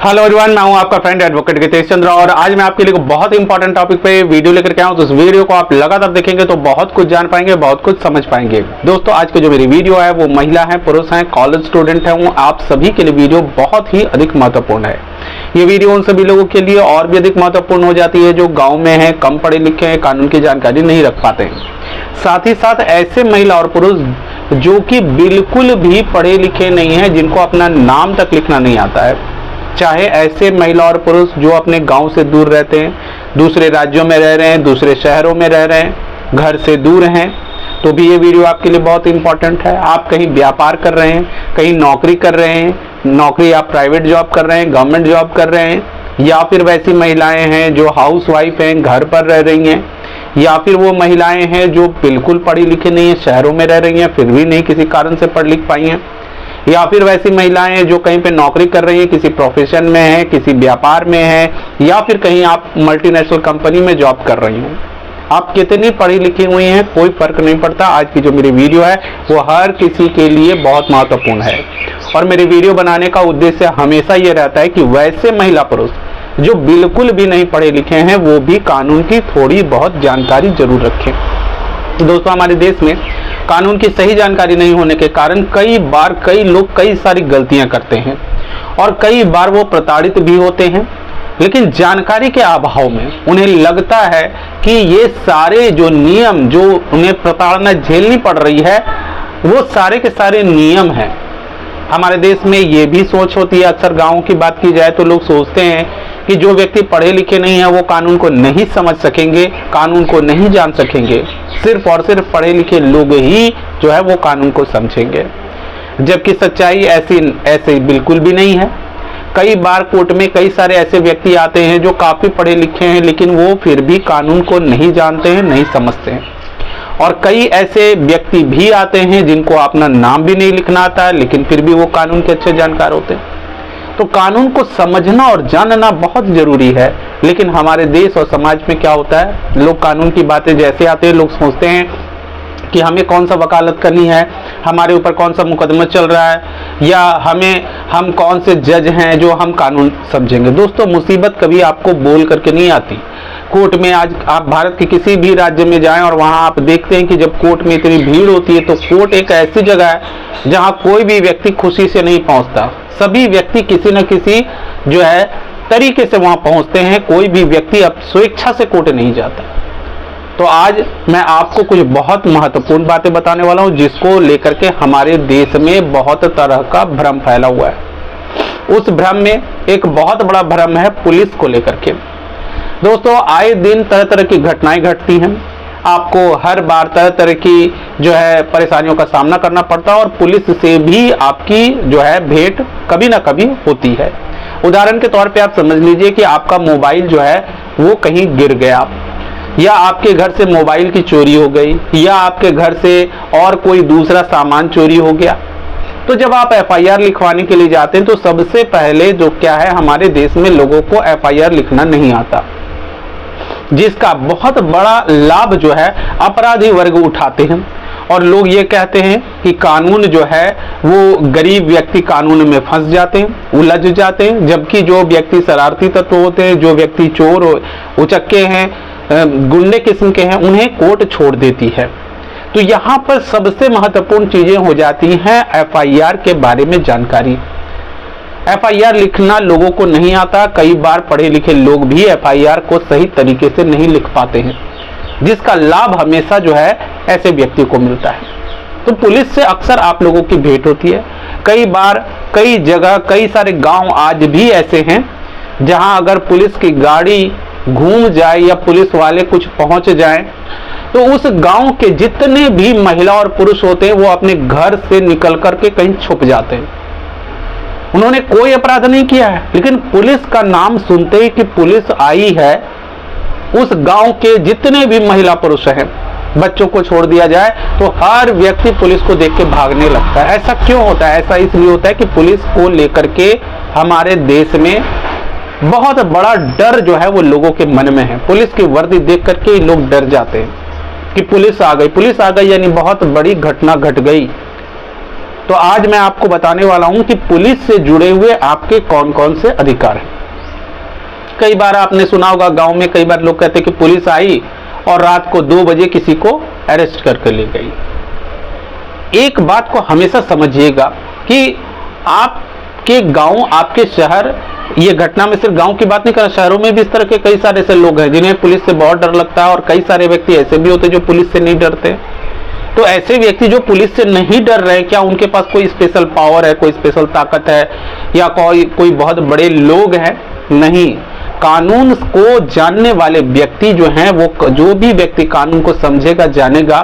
Hello everyone, मैं हूं आपका फ्रेंड एडवोकेट गितेश चंद्र और आज मैं आपके लिए बहुत इंपॉर्टेंट टॉपिक पे वीडियो लेकर के आया हूं। तो इस वीडियो को आप लगातार देखेंगे तो बहुत कुछ जान पाएंगे, बहुत कुछ समझ पाएंगे। दोस्तों, आज की जो मेरी वीडियो है वो महिला है, पुरुष है, कॉलेज स्टूडेंट है, वो आप सभी के लिए वीडियो बहुत ही अधिक महत्वपूर्ण है। ये वीडियो उन सभी लोगों के लिए और भी अधिक महत्वपूर्ण हो जाती है जो गाँव में है, कम पढ़े लिखे हैं, कानून की जानकारी नहीं रख पाते हैं। साथ ही साथ ऐसे महिला और पुरुष जो कि बिल्कुल भी पढ़े लिखे नहीं है, जिनको अपना नाम तक लिखना नहीं आता है, चाहे ऐसे महिला और पुरुष जो अपने गांव से दूर रहते हैं, दूसरे राज्यों में रह रहे हैं, दूसरे शहरों में रह रहे हैं, घर से दूर हैं, तो भी ये वीडियो आपके लिए बहुत इंपॉर्टेंट है। आप कहीं व्यापार कर रहे हैं, कहीं नौकरी कर रहे हैं, नौकरी आप प्राइवेट जॉब कर रहे हैं, गवर्नमेंट जॉब कर रहे हैं, या फिर वैसी महिलाएं हैं जो हाउसवाइफ हैं, घर पर रह रही हैं, या फिर वो महिलाएं हैं जो बिल्कुल पढ़ी लिखी नहीं है, शहरों में रह रही हैं, फिर भी नहीं किसी कारण से पढ़ लिख पाई हैं, या फिर वैसी महिलाएं हैं जो कहीं पे नौकरी कर रही हैं, किसी प्रोफेशन में है, किसी व्यापार में है, या फिर कहीं आप मल्टीनेशनल कंपनी में जॉब कर रही हैं। आप कितनी पढ़ी लिखी हुई हैं, कोई फर्क नहीं पड़ता। आज की जो मेरी वीडियो है वो हर किसी के लिए बहुत महत्वपूर्ण है और मेरी वीडियो बनाने का उद्देश्य हमेशा ये रहता है कि वैसे महिला पुरुष जो बिल्कुल भी नहीं पढ़े लिखे हैं वो भी कानून की थोड़ी बहुत जानकारी जरूर रखें। दोस्तों, हमारे देश में कानून की सही जानकारी नहीं होने के कारण कई बार कई लोग कई सारी गलतियां करते हैं और कई बार वो प्रताड़ित भी होते हैं, लेकिन जानकारी के अभाव में उन्हें लगता है कि ये सारे जो नियम जो उन्हें प्रताड़ना झेलनी पड़ रही है वो सारे के सारे नियम हैं। हमारे देश में ये भी सोच होती है, अक्सर गाँव की बात की जाए तो लोग सोचते हैं कि जो व्यक्ति पढ़े लिखे नहीं है वो कानून को नहीं समझ सकेंगे, कानून को नहीं जान सकेंगे, सिर्फ और सिर्फ पढ़े लिखे लोग ही जो है वो कानून को समझेंगे, जबकि सच्चाई ऐसे बिल्कुल भी नहीं है। कई बार कोर्ट में कई सारे ऐसे व्यक्ति आते हैं जो काफी पढ़े लिखे हैं लेकिन वो फिर भी कानून को नहीं जानते हैं, नहीं समझते हैं, और कई ऐसे व्यक्ति भी आते हैं जिनको अपना नाम भी नहीं लिखना आता है लेकिन फिर भी वो कानून के अच्छे जानकार होते हैं। तो कानून को समझना और जानना बहुत जरूरी है, लेकिन हमारे देश और समाज में क्या होता है, लोग कानून की बातें जैसे आते हैं लोग सोचते हैं कि हमें कौन सा वकालत करनी है, हमारे ऊपर कौन सा मुकदमा चल रहा है, या हम कौन से जज हैं जो हम कानून समझेंगे। दोस्तों, मुसीबत कभी आपको बोल करके नहीं आती। कोर्ट में आज आप भारत के किसी भी राज्य में जाएं और वहां आप देखते हैं कि जब कोर्ट में इतनी भीड़ होती है तो कोर्ट एक ऐसी जगह है जहां कोई भी व्यक्ति खुशी से नहीं पहुंचता। सभी व्यक्ति किसी न किसी जो है तरीके से वहां पहुंचते हैं, कोई भी व्यक्ति अब स्वेच्छा से कोर्ट नहीं जाता। तो आज मैं आपको कुछ बहुत महत्वपूर्ण बातें बताने वाला हूं जिसको लेकर के हमारे देश में बहुत तरह का भ्रम फैला हुआ है। उस भ्रम में एक बहुत बड़ा भ्रम है पुलिस को लेकर के। दोस्तों, आए दिन तरह तरह की घटनाएं घटती हैं, आपको हर बार तरह तरह की जो है परेशानियों का सामना करना पड़ता है और पुलिस से भी आपकी जो है भेंट कभी ना कभी होती है। उदाहरण के तौर पे आप समझ लीजिए कि आपका मोबाइल जो है वो कहीं गिर गया, या आपके घर से मोबाइल की चोरी हो गई, या आपके घर से और कोई दूसरा सामान चोरी हो गया। तो जब आप एफआईआर लिखवाने के लिए जाते हैं तो सबसे पहले जो क्या है, हमारे देश में लोगों को एफआईआर लिखना नहीं आता, जिसका बहुत बड़ा लाभ जो है अपराधी वर्ग उठाते हैं और लोग ये कहते हैं कि कानून जो है वो गरीब व्यक्ति कानून में फंस जाते हैं, उलझ जाते हैं, जबकि जो व्यक्ति शरारती तत्व होते हैं, जो व्यक्ति चोर उचक्के हैं, गुंडे किस्म के हैं, उन्हें कोर्ट छोड़ देती है। तो यहाँ पर सबसे महत्वपूर्ण चीजें हो जाती हैं एफआईआर के बारे में जानकारी। एफआईआर लिखना लोगों को नहीं आता, कई बार पढ़े लिखे लोग भी एफआईआर को सही तरीके से नहीं लिख पाते हैं, जिसका लाभ हमेशा जो है ऐसे व्यक्ति को मिलता है। तो पुलिस से अक्सर आप लोगों की भेंट होती है। कई बार कई जगह कई सारे गांव आज भी ऐसे हैं जहां अगर पुलिस की गाड़ी घूम जाए या पुलिस वाले कुछ पहुंच जाएं तो उस गांव के जितने भी महिला और पुरुष होते हैं वो अपने घर से निकल करके कहीं छुप जाते हैं। उन्होंने कोई अपराध नहीं किया है, लेकिन पुलिस का नाम सुनते ही कि पुलिस आई है, उस गांव के जितने भी महिला पुरुष हैं, बच्चों को छोड़ दिया जाए तो हर व्यक्ति पुलिस को देख के भागने लगता है। ऐसा क्यों होता है? ऐसा इसलिए होता है कि पुलिस को लेकर के हमारे देश में बहुत बड़ा डर जो है वो लोगों के मन में है। पुलिस की वर्दी देख करके लोग डर जाते हैं कि पुलिस आ गई यानी बहुत बड़ी घटना घट गई। तो आज मैं आपको बताने वाला हूं कि पुलिस से जुड़े हुए आपके कौन कौन से अधिकार हैं। कई बार आपने सुना होगा, गांव में कई बार लोग कहते हैं कि पुलिस आई और रात को 2 बजे किसी को अरेस्ट करके ले गई। एक बात को हमेशा समझिएगा कि आपके गांव, आपके शहर, ये घटना में सिर्फ गांव की बात नहीं कर रहा, शहरों में भी इस तरह के कई सारे ऐसे लोग हैं जिन्हें पुलिस से बहुत डर लगता है, और कई सारे व्यक्ति ऐसे भी होते हैं जो पुलिस से नहीं डरते। तो ऐसे व्यक्ति जो पुलिस से नहीं डर रहे, क्या उनके पास कोई स्पेशल पावर है, कोई स्पेशल ताकत है, या कोई बहुत बड़े लोग हैं? नहीं। कानून को जानने वाले व्यक्ति जो हैं, वो जो भी व्यक्ति कानून को समझेगा, जानेगा,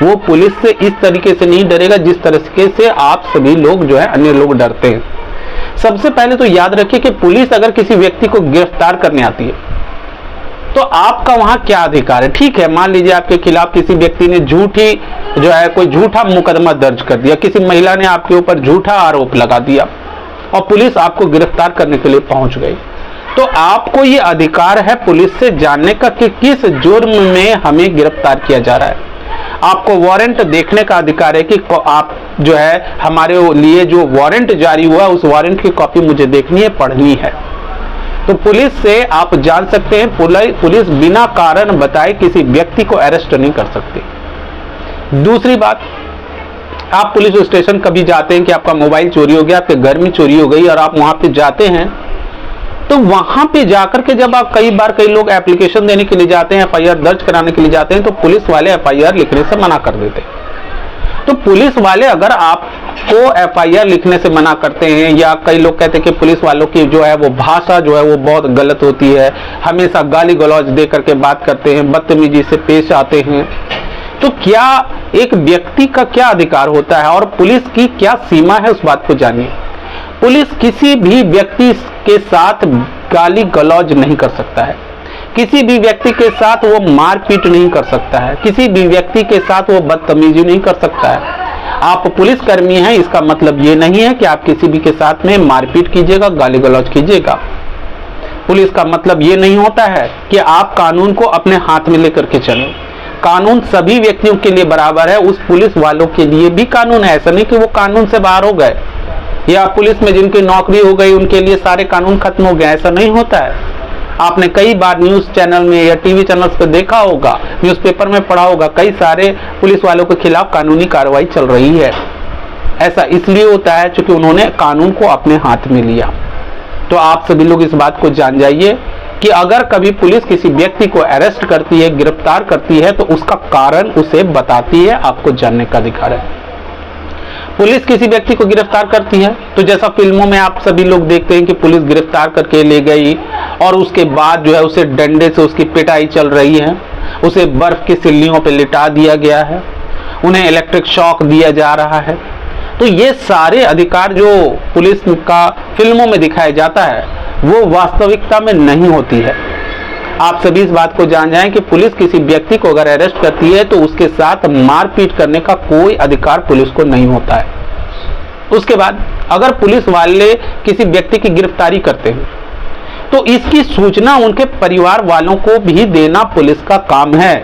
वो पुलिस से इस तरीके से नहीं डरेगा जिस तरीके से आप सभी लोग जो है अन्य लोग डरते हैं। सबसे पहले तो याद रखिए कि पुलिस अगर किसी व्यक्ति को गिरफ्तार करने आती है तो आपका वहां क्या अधिकार है। ठीक है, मान लीजिए आपके खिलाफ किसी व्यक्ति ने झूठी जो है कोई झूठा मुकदमा दर्ज कर दिया, किसी महिला ने आपके ऊपर झूठा आरोप लगा दिया और पुलिस आपको गिरफ्तार करने के लिए पहुंच गई, तो आपको ये अधिकार है पुलिस से जानने का कि किस जुर्म में हमें गिरफ्तार किया जा रहा है। आपको वारंट देखने का अधिकार है कि आप जो है हमारे लिए जो वारंट जारी हुआ उस वारंट की कॉपी मुझे देखनी है, पढ़नी है। तो पुलिस से आप जान सकते हैं, पुलिस बिना कारण बताए किसी व्यक्ति को अरेस्ट नहीं कर सकती। दूसरी बात, आप पुलिस स्टेशन कभी जाते हैं कि आपका मोबाइल चोरी हो गया, आपके घर में चोरी हो गई और आप वहां पे जाते हैं, तो वहां पे जाकर के जब आप कई लोग एप्लीकेशन देने के लिए जाते हैं, एफआईआर दर्ज कराने के लिए जाते हैं, तो पुलिस वाले एफआईआर लिखने से मना कर देते हैं। तो पुलिस वाले अगर आपको एफआईआर लिखने से मना करते हैं, या कई लोग कहते हैं कि पुलिस वालों की जो है वो भाषा जो है वो बहुत गलत होती है, हमेशा गाली गलौज दे करके बात करते हैं, बदतमीजी से पेश आते हैं, तो क्या एक व्यक्ति का क्या अधिकार होता है और पुलिस की क्या सीमा है, उस बात को जानिए। पुलिस किसी भी व्यक्ति के साथ गाली गलौज नहीं कर सकता है, किसी भी व्यक्ति के साथ वो मारपीट नहीं कर सकता है, किसी भी व्यक्ति के साथ वो बदतमीजी नहीं कर सकता है। आप पुलिसकर्मी हैं, इसका मतलब ये नहीं है कि आप किसी भी के साथ में मारपीट कीजिएगा, गाली गलौज कीजिएगा। पुलिस का मतलब ये नहीं होता है कि आप कानून को अपने हाथ में लेकर के चलें। कानून सभी व्यक्तियों के लिए बराबर है, उस पुलिस वालों के लिए भी कानून है। ऐसा नहीं कि वो कानून से बाहर हो गए, या पुलिस में जिनकी नौकरी हो गई उनके लिए सारे कानून खत्म हो गए, ऐसा नहीं होता है। आपने कई बार न्यूज चैनल में या टीवी चैनल्स पे देखा होगा, न्यूज़पेपर में पढ़ा होगा, कई सारे पुलिस वालों के खिलाफ कानूनी कार्रवाई चल रही है। ऐसा इसलिए होता है क्योंकि उन्होंने कानून को अपने हाथ में लिया। तो आप सभी लोग इस बात को जान जाइए कि अगर कभी पुलिस किसी व्यक्ति को अरेस्ट करती है, गिरफ्तार करती है, तो उसका कारण उसे बताती है, आपको जानने का अधिकार है। पुलिस किसी व्यक्ति को गिरफ्तार करती है तो जैसा फिल्मों में आप सभी लोग देखते हैं कि पुलिस गिरफ्तार करके ले गई और उसके बाद जो है उसे डंडे से उसकी पिटाई चल रही है, उसे बर्फ की सिल्लियों पे लिटा दिया गया है, उन्हें इलेक्ट्रिक शॉक दिया जा रहा है। तो ये सारे अधिकार जो पुलिस का फिल्मों में दिखाया जाता है वो वास्तविकता में नहीं होती है। आप सभी इस बात को जान जाएं कि पुलिस किसी व्यक्ति को अगर अरेस्ट करती है तो उसके साथ मारपीट करने का कोई अधिकार पुलिस को नहीं होता है। उसके बाद अगर पुलिस वाले किसी व्यक्ति की गिरफ्तारी करते हैं तो इसकी सूचना उनके परिवार वालों को भी देना पुलिस का काम है।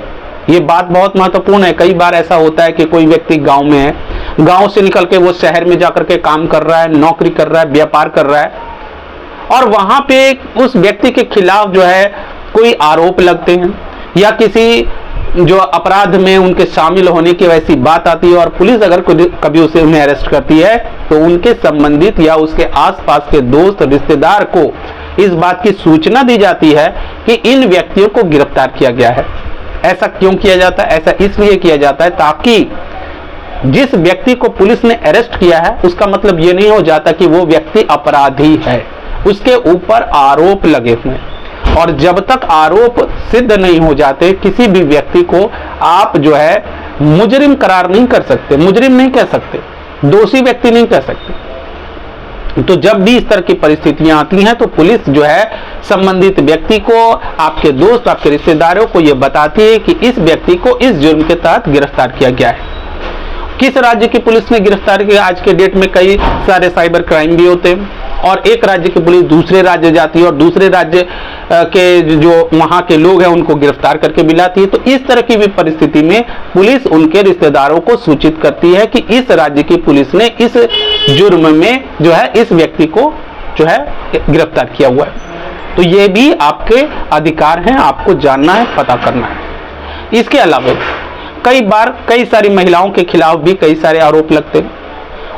ये बात बहुत महत्वपूर्ण है। कई बार ऐसा होता है कि कोई व्यक्ति गांव में है, गांव से निकल के वो शहर में जाकर के काम कर रहा है, नौकरी कर रहा है, व्यापार कर रहा है, और वहां पे उस व्यक्ति के खिलाफ जो है कोई आरोप लगते हैं या किसी जो अपराध में उनके शामिल होने की वैसी बात आती है और पुलिस अगर कभी उसे उन्हें अरेस्ट करती है तो उनके संबंधित या उसके आसपास के दोस्त रिश्तेदार को इस बात की सूचना दी जाती है कि इन व्यक्तियों को गिरफ्तार किया गया है। ऐसा क्यों किया जाता है? ऐसा इसलिए किया जाता है ताकि जिस व्यक्ति को पुलिस ने अरेस्ट किया है उसका मतलब ये नहीं हो जाता कि वो व्यक्ति अपराधी है, उसके ऊपर आरोप लगे हुए हैं। और जब तक आरोप सिद्ध नहीं हो जाते किसी भी व्यक्ति को आप जो है मुजरिम करार नहीं कर सकते, मुजरिम नहीं कह सकते, दोषी व्यक्ति नहीं कह सकते। तो जब भी इस तरह की परिस्थितियां आती हैं तो पुलिस जो है संबंधित व्यक्ति को, आपके दोस्त, आपके रिश्तेदारों को यह बताती है कि इस व्यक्ति को इस जुर्म के तहत गिरफ्तार किया गया है। किस राज्य की पुलिस ने गिरफ्तार किया? आज के डेट में कई सारे साइबर क्राइम भी होते हैं और एक राज्य की पुलिस दूसरे राज्य जाती है और दूसरे राज्य के जो वहां के लोग हैं उनको गिरफ्तार करके मिलाती है। तो इस तरह की भी परिस्थिति में पुलिस उनके रिश्तेदारों को सूचित करती है कि इस राज्य की पुलिस ने इस जुर्म में जो है इस व्यक्ति को जो है गिरफ्तार किया हुआ है। तो ये भी आपके अधिकार हैं, आपको जानना है, पता करना है। इसके अलावा कई बार कई सारी महिलाओं के खिलाफ भी कई सारे आरोप लगते हैं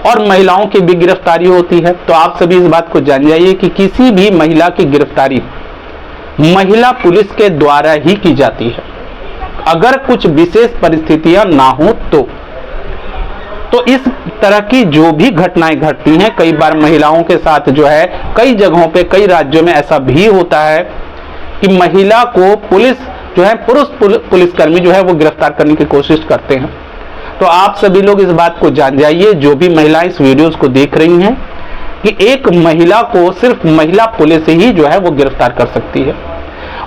और महिलाओं की भी गिरफ्तारी होती है। तो आप सभी इस बात को जान जाइए कि किसी भी महिला की गिरफ्तारी महिला पुलिस के द्वारा ही की जाती है, अगर कुछ विशेष परिस्थितियां ना हो तो इस तरह की जो भी घटनाएं घटती हैं, कई बार महिलाओं के साथ जो है कई जगहों पे कई राज्यों में ऐसा भी होता है कि महिला को पुलिस जो है पुरुष पुलिसकर्मी जो है वो गिरफ्तार करने की कोशिश करते हैं। तो आप सभी लोग इस बात को जान जाइए, जो भी महिलाएं इस वीडियोस को देख रही हैं, कि एक महिला को सिर्फ महिला पुलिस ही जो है वो गिरफ्तार कर सकती है।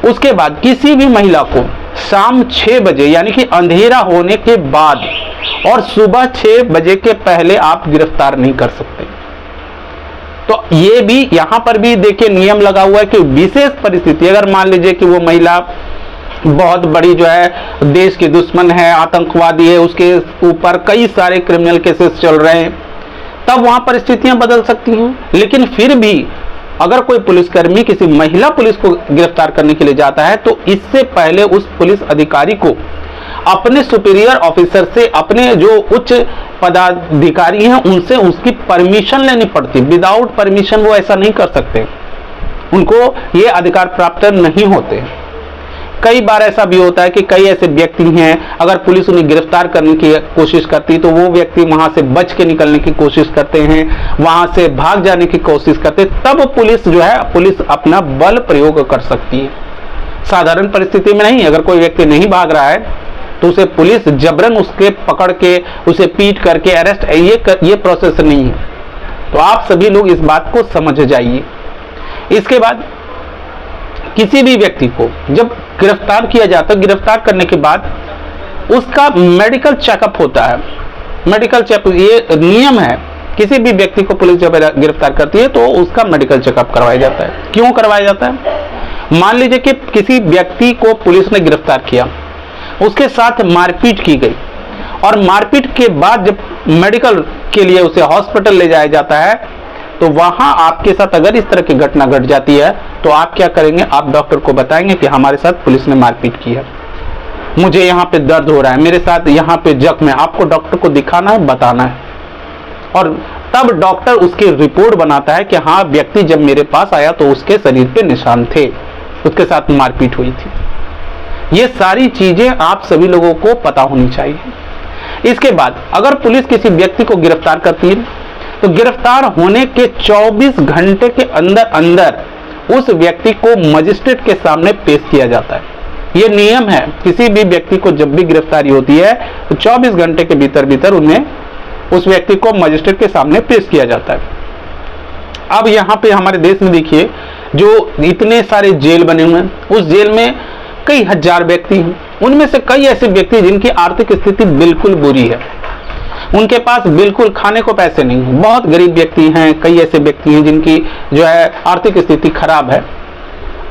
उसके बाद किसी भी महिला को शाम 6 बजे यानी कि अंधेरा होने के बाद और सुबह 6 बजे के पहले आप गिरफ्तार नहीं कर सकते। तो ये भी यहां पर भी देखिए नियम लगा हुआ है कि विशेष परिस्थिति, अगर मान लीजिए कि वो महिला बहुत बड़ी जो है देश की दुश्मन है, आतंकवादी है, उसके ऊपर कई सारे क्रिमिनल केसेस चल रहे हैं, तब वहां परिस्थितियां बदल सकती हैं। लेकिन फिर भी अगर कोई पुलिसकर्मी किसी महिला पुलिस को गिरफ्तार करने के लिए जाता है तो इससे पहले उस पुलिस अधिकारी को अपने सुपीरियर ऑफिसर से, अपने जो उच्च पदाधिकारी हैं उनसे उसकी परमिशन लेनी पड़ती। विदाउट परमिशन वो ऐसा नहीं कर सकते, उनको ये अधिकार प्राप्त नहीं होते। कई बार ऐसा भी होता है कि कई ऐसे व्यक्ति हैं, अगर पुलिस उन्हें गिरफ्तार करने की कोशिश करती है तो वो व्यक्ति वहां से बच के निकलने की कोशिश करते हैं, वहां से भाग जाने की कोशिश करते हैं, तब पुलिस जो है पुलिस अपना बल प्रयोग कर सकती है। साधारण परिस्थिति में नहीं। अगर कोई व्यक्ति नहीं भाग रहा है तो उसे पुलिस जबरन उसके पकड़ के उसे पीट करके अरेस्ट, ये प्रोसेस नहीं है। तो आप सभी लोग इस बात को समझ जाइए। इसके बाद किसी भी व्यक्ति को जब गिरफ्तार किया जाता है, गिरफ्तार करने के बाद उसका मेडिकल चेकअप होता है। मेडिकल चेकअप ये नियम है, किसी भी व्यक्ति को पुलिस जब गिरफ्तार करती है तो उसका मेडिकल चेकअप करवाया जाता है। क्यों करवाया जाता है? मान लीजिए कि किसी व्यक्ति को पुलिस ने गिरफ्तार किया, उसके साथ मारपीट की गई और मारपीट के बाद जब मेडिकल के लिए उसे हॉस्पिटल ले जाया जाता है तो वहां आपके साथ अगर इस तरह की घटना घट जाती है तो आप क्या करेंगे? आप डॉक्टर को बताएंगे कि हमारे साथ पुलिस ने मारपीट की है, मुझे यहाँ पे दर्द हो रहा है, मेरे साथ यहाँ पे जख्म है। आपको डॉक्टर को दिखाना है, बताना है और तब डॉक्टर उसकी रिपोर्ट बनाता है कि हाँ व्यक्ति जब मेरे पास आया तो उसके शरीर पे निशान थे, उसके साथ मारपीट हुई थी। ये सारी चीजें आप सभी लोगों को पता होनी चाहिए। इसके बाद अगर पुलिस किसी व्यक्ति को गिरफ्तार करती है तो गिरफ्तार होने के 24 घंटे के अंदर अंदर उस व्यक्ति को मजिस्ट्रेट के सामने पेश किया जाता है। ये नियम है, किसी भी व्यक्ति को जब भी गिरफ्तारी होती है तो 24 घंटे के भीतर भीतर उन्हें उस व्यक्ति को मजिस्ट्रेट के सामने पेश किया जाता है। अब यहाँ पे हमारे देश में देखिए जो इतने सारे जेल बने हुए हैं, उस जेल में कई हजार व्यक्ति हैं, उनमें से कई ऐसे व्यक्ति जिनकी आर्थिक स्थिति बिल्कुल बुरी है, उनके पास बिल्कुल खाने को पैसे नहीं है, बहुत गरीब व्यक्ति हैं, कई ऐसे व्यक्ति हैं जिनकी जो है आर्थिक स्थिति खराब है।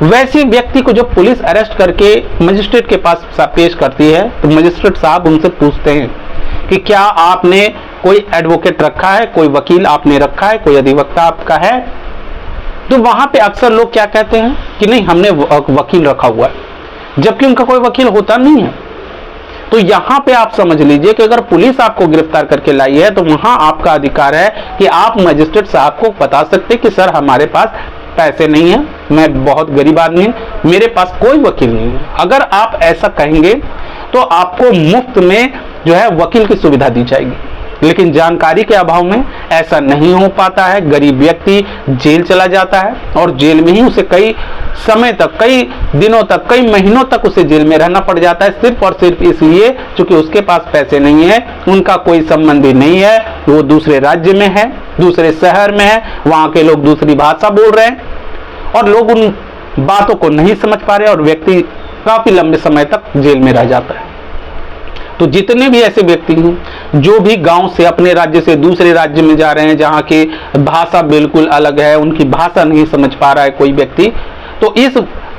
वैसे व्यक्ति को जब पुलिस अरेस्ट करके मजिस्ट्रेट के पास पेश करती है तो मजिस्ट्रेट साहब उनसे पूछते हैं कि क्या आपने कोई एडवोकेट रखा है, कोई वकील आपने रखा है, कोई अधिवक्ता आपका है? तो वहां पे अक्सर लोग क्या कहते हैं कि नहीं हमने वकील रखा हुआ है, जबकि उनका कोई वकील होता नहीं है। तो यहाँ पे आप समझ लीजिए कि अगर पुलिस आपको गिरफ्तार करके लाई है तो वहां आपका अधिकार है कि आप मजिस्ट्रेट साहब को बता सकते कि सर हमारे पास पैसे नहीं है, मैं बहुत गरीब आदमी हूं, मेरे पास कोई वकील नहीं है। अगर आप ऐसा कहेंगे तो आपको मुफ्त में जो है वकील की सुविधा दी जाएगी, लेकिन जानकारी के अभाव में ऐसा नहीं हो पाता है। गरीब व्यक्ति जेल चला जाता है और जेल में ही उसे कई समय तक, कई दिनों तक, कई महीनों तक उसे जेल में रहना पड़ जाता है, सिर्फ और सिर्फ इसलिए क्योंकि उसके पास पैसे नहीं है, उनका कोई संबंधी नहीं है, वो दूसरे राज्य में है, दूसरे शहर में है, वहां के लोग दूसरी भाषा बोल रहे हैं और लोग उन बातों को नहीं समझ पा रहे और व्यक्ति काफी लंबे समय तक जेल में रह जाता है। तो जितने भी ऐसे व्यक्ति हैं जो भी गांव से अपने राज्य से दूसरे राज्य में जा रहे हैं, जहां की भाषा बिल्कुल अलग है, उनकी भाषा नहीं समझ पा रहा है कोई व्यक्ति, तो इस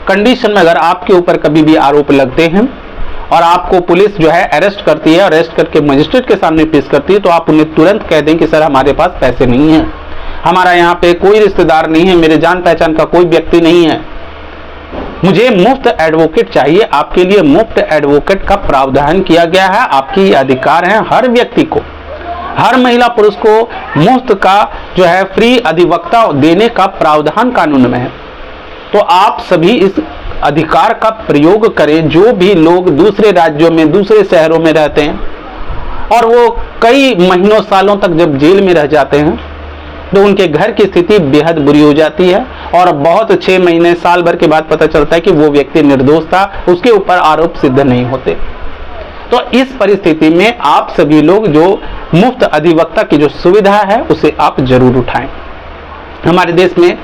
कंडीशन में अगर आपके ऊपर कभी भी आरोप लगते हैं और आपको पुलिस जो है अरेस्ट करती है, अरेस्ट करके मजिस्ट्रेट के सामने पेश करती है, तो आप उन्हें तुरंत कह दें कि सर हमारे पास पैसे नहीं है, हमारा यहाँ पे कोई रिश्तेदार नहीं है, मेरे जान पहचान का कोई व्यक्ति नहीं है, मुझे मुफ्त एडवोकेट चाहिए। आपके लिए मुफ्त एडवोकेट का प्रावधान किया गया है, आपकी अधिकार है हर व्यक्ति को, हर महिला पुरुष को मुफ्त का जो है फ्री अधिवक्ता देने का प्रावधान कानून में है। तो आप सभी इस अधिकार का प्रयोग करें। जो भी लोग दूसरे राज्यों में, दूसरे शहरों में रहते हैं और वो कई महीनों सालों तक जब जेल में रह जाते हैं तो उनके घर की स्थिति बेहद बुरी हो जाती है और बहुत 6 महीने साल भर के बाद पता चलता है कि वो व्यक्ति निर्दोष था, उसके ऊपर आरोप सिद्ध नहीं होते। तो इस परिस्थिति में आप सभी लोग जो मुफ्त अधिवक्ता की जो सुविधा है उसे आप जरूर उठाएं। हमारे देश में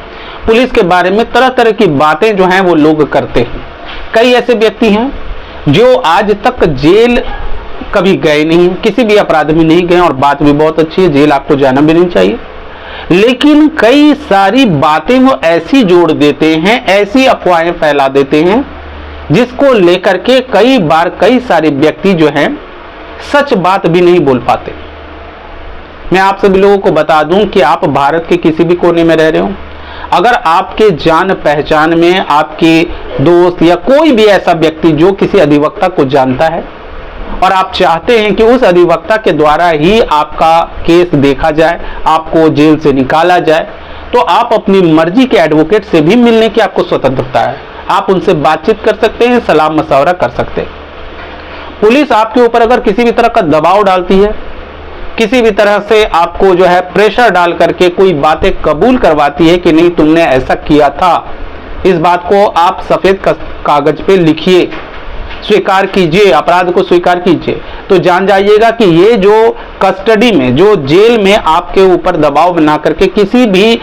पुलिस के बारे में तरह तरह की बातें जो हैं वो लोग करते हैं। कई ऐसे व्यक्ति हैं जो आज तक जेल कभी गए नहीं, किसी भी अपराध में नहीं गए, और बात भी बहुत अच्छी है, जेल आपको जाना भी नहीं चाहिए, लेकिन कई सारी बातें वो ऐसी जोड़ देते हैं, ऐसी अफवाहें फैला देते हैं जिसको लेकर के कई बार कई सारे व्यक्ति जो हैं सच बात भी नहीं बोल पाते। मैं आप सभी लोगों को बता दूं कि आप भारत के किसी भी कोने में रह रहे हो, अगर आपके जान पहचान में आपके दोस्त या कोई भी ऐसा व्यक्ति जो किसी अधिवक्ता को जानता है और आप चाहते हैं कि उस अधिवक्ता के द्वारा ही आपका केस देखा जाए, आपको जेल से निकाला जाए, तो आप अपनी मर्जी के एडवोकेट से भी मिलने की आपको स्वतंत्रता है। आप उनसे बातचीत कर सकते हैं, सलाह मशवरा कर सकते हैं। पुलिस आपके ऊपर अगर किसी भी तरह का दबाव डालती है, किसी भी तरह से आपको जो है प्रेशर डाल करके कोई बातें कबूल करवाती है कि नहीं तुमने ऐसा किया था, इस बात को आप सफेद कागज पे लिखिए, स्वीकार कीजिए, अपराध को स्वीकार कीजिए, तो जान जाइएगा कि ये जो कस्टडी में, जो जेल में आपके ऊपर दबाव बना करके किसी भी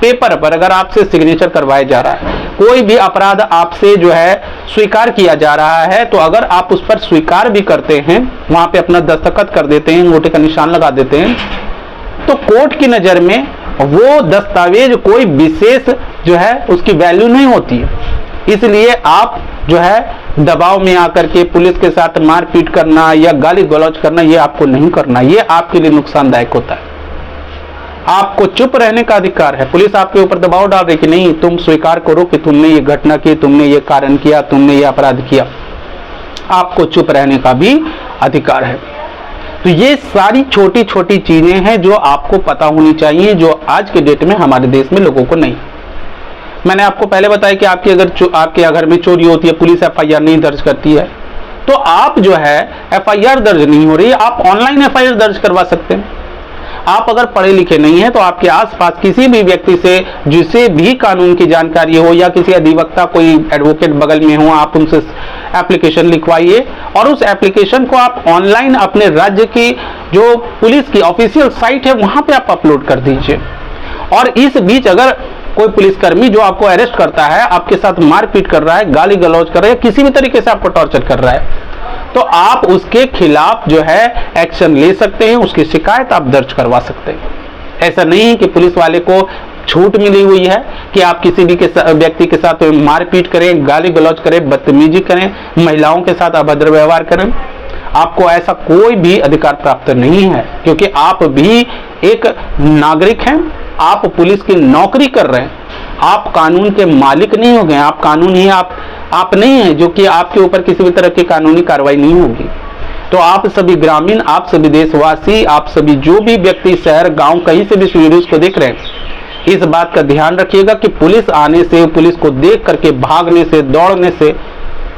पेपर पर अगर आपसे सिग्नेचर करवाया जा रहा है, कोई भी अपराध आपसे जो है स्वीकार किया जा रहा है, तो अगर आप उस पर स्वीकार भी करते हैं, वहां पे अपना दस्तखत कर देते हैं, अंगूठे का निशान लगा देते हैं, तो कोर्ट की नजर में वो दस्तावेज कोई विशेष जो है उसकी वैल्यू नहीं होती है। इसलिए आप जो है दबाव में आकर के पुलिस के साथ मारपीट करना या गाली गलौज करना, ये आपको नहीं करना, ये आपके लिए नुकसानदायक होता है। आपको चुप रहने का अधिकार है। पुलिस आपके ऊपर दबाव डाल रही कि नहीं तुम स्वीकार करो कि तुमने ये घटना की, तुमने ये कारण किया, तुमने ये अपराध किया, आपको चुप रहने का भी अधिकार है। तो ये सारी छोटी छोटी चीजें हैं जो आपको पता होनी चाहिए, जो आज के डेट में हमारे देश में लोगों को नहीं। मैंने आपको पहले बताया कि आपके घर में चोरी होती है, पुलिस एफआईआर नहीं दर्ज करती है, तो आप जो है एफआईआर दर्ज नहीं हो रही, आप ऑनलाइन एफआईआर दर्ज करवा सकते हैं। आप अगर पढ़े लिखे नहीं हैं तो आपके आसपास किसी भी व्यक्ति से जिसे भी कानून की जानकारी हो या किसी अधिवक्ता, कोई एडवोकेट बगल में हो, आप उनसे एप्लीकेशन लिखवाइए और उस एप्लीकेशन को आप ऑनलाइन अपने राज्य की जो पुलिस की ऑफिशियल साइट है वहां पे आप अपलोड कर दीजिए। और इस बीच अगर कोई पुलिसकर्मी जो आपको अरेस्ट करता है, आपके साथ मारपीट कर रहा है, गाली गलौज कर रहा है, किसी भी तरीके से आपको टॉर्चर कर रहा है, तो आप उसके खिलाफ जो है एक्शन ले सकते हैं, उसकी शिकायत आप दर्ज करवा सकते हैं। ऐसा नहीं है कि पुलिस वाले को छूट मिली हुई है कि आप किसी भी व्यक्ति के साथ मारपीट करें, गाली गलौज करें, बदतमीजी करें, महिलाओं के साथ अभद्र व्यवहार करें। आपको ऐसा कोई भी अधिकार प्राप्त नहीं है, क्योंकि आप भी एक नागरिक हैं, आप पुलिस की नौकरी कर रहे हैं, आप कानून के मालिक नहीं हो गए, आप कानून ही आप नहीं है जो कि आपके ऊपर किसी भी तरह की कानूनी कार्रवाई नहीं होगी। तो आप सभी ग्रामीण, आप सभी देशवासी, आप सभी जो भी व्यक्ति शहर गांव कहीं से भी इस वीडियो को देख रहे हैं, इस बात का ध्यान रखिएगा कि पुलिस आने से, पुलिस को देख करके भागने से, दौड़ने से,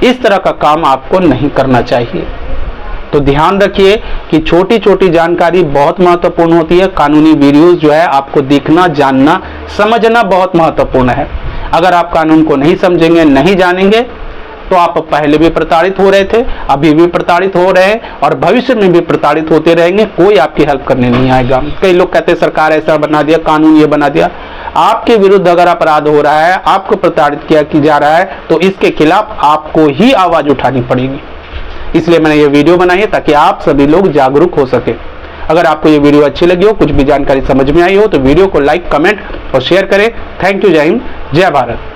इस तरह का काम आपको नहीं करना चाहिए। तो ध्यान रखिए कि छोटी छोटी जानकारी बहुत महत्वपूर्ण होती है। कानूनी वीडियोस जो है आपको देखना, जानना, समझना बहुत महत्वपूर्ण है। अगर आप कानून को नहीं समझेंगे, नहीं जानेंगे, तो आप पहले भी प्रताड़ित हो रहे थे, अभी भी प्रताड़ित हो रहे हैं और भविष्य में भी प्रताड़ित होते रहेंगे। कोई आपकी हेल्प करने नहीं आएगा। कई लोग कहते हैं सरकार ऐसा बना दिया, कानून ये बना दिया। आपके विरुद्ध अगर अपराध हो रहा है, आपको प्रताड़ित किया जा रहा है, तो इसके खिलाफ आपको ही आवाज उठानी पड़ेगी। इसलिए मैंने ये वीडियो बनाई है ताकि आप सभी लोग जागरूक हो सके। अगर आपको ये वीडियो अच्छी लगी हो, कुछ भी जानकारी समझ में आई हो, तो वीडियो को लाइक, कमेंट और शेयर करें। Thank you. जय हिंद, जय भारत।